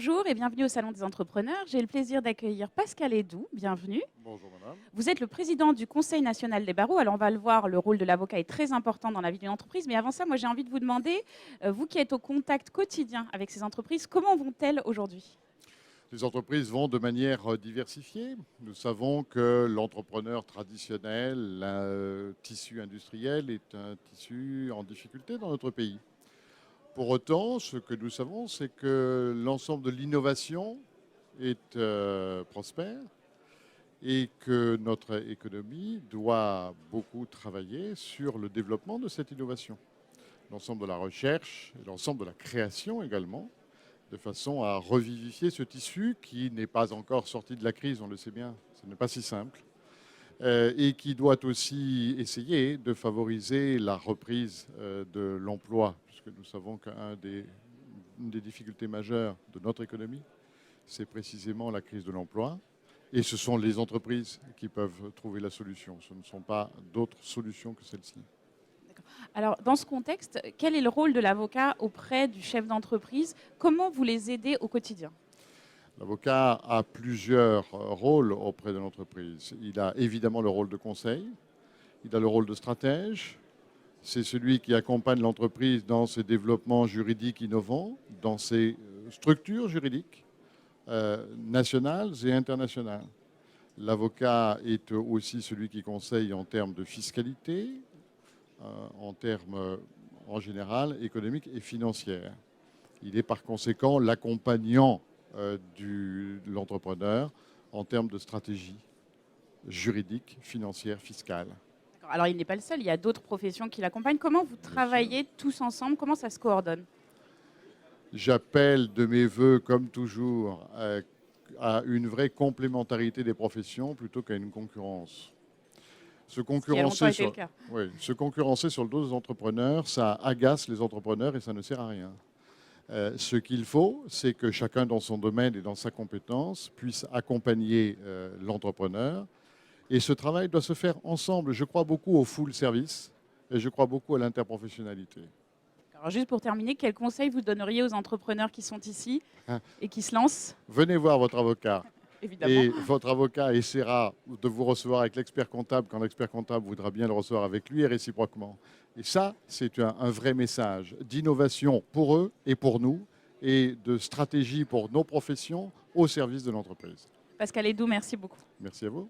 Bonjour et bienvenue au Salon des entrepreneurs. J'ai le plaisir d'accueillir Pascal Hédoux. Bienvenue. Bonjour madame. Vous êtes le président du Conseil national des barreaux. Alors on va le voir, le rôle de l'avocat est très important dans la vie d'une entreprise. Mais avant ça, moi j'ai envie de vous demander, vous qui êtes au contact quotidien avec ces entreprises, comment vont-elles aujourd'hui ? Les entreprises vont de manière diversifiée. Nous savons que l'entrepreneur traditionnel, le tissu industriel est un tissu en difficulté dans notre pays. Pour autant, ce que nous savons, c'est que l'ensemble de l'innovation est prospère et que notre économie doit beaucoup travailler sur le développement de cette innovation. L'ensemble de la recherche et l'ensemble de la création également, de façon à revivifier ce tissu qui n'est pas encore sorti de la crise, on le sait bien, ce n'est pas si simple, et qui doit aussi essayer de favoriser la reprise de l'emploi, puisque nous savons qu'une des difficultés majeures de notre économie, c'est précisément la crise de l'emploi, et ce sont les entreprises qui peuvent trouver la solution. Ce ne sont pas d'autres solutions que celle-ci. Alors, dans ce contexte, quel est le rôle de l'avocat auprès du chef d'entreprise ? Comment vous les aidez au quotidien ? L'avocat a plusieurs rôles auprès de l'entreprise. Il a évidemment le rôle de conseil, il a le rôle de stratège, c'est celui qui accompagne l'entreprise dans ses développements juridiques innovants, dans ses structures juridiques nationales et internationales. L'avocat est aussi celui qui conseille en termes de fiscalité, en termes en général économiques et financières. Il est par conséquent l'accompagnant de l'entrepreneur en termes de stratégie juridique, financière, fiscale. Alors, il n'est pas le seul, il y a d'autres professions qui l'accompagnent. Comment vous travaillez tous ensemble ? Comment ça se coordonne ? J'appelle de mes voeux, comme toujours, à une vraie complémentarité des professions plutôt qu'à une concurrence. Se concurrencer sur le dos des entrepreneurs, ça agace les entrepreneurs et ça ne sert à rien. Ce qu'il faut, c'est que chacun dans son domaine et dans sa compétence puisse accompagner l'entrepreneur. Et ce travail doit se faire ensemble. Je crois beaucoup au full service et je crois beaucoup à l'interprofessionnalité. Alors, juste pour terminer, quels conseils vous donneriez aux entrepreneurs qui sont ici et qui se lancent ? Venez voir votre avocat. Évidemment. Et votre avocat essaiera de vous recevoir avec l'expert comptable quand l'expert comptable voudra bien le recevoir avec lui et réciproquement. Et ça, c'est un vrai message d'innovation pour eux et pour nous et de stratégie pour nos professions au service de l'entreprise. Pascal Hédoux, merci beaucoup. Merci à vous.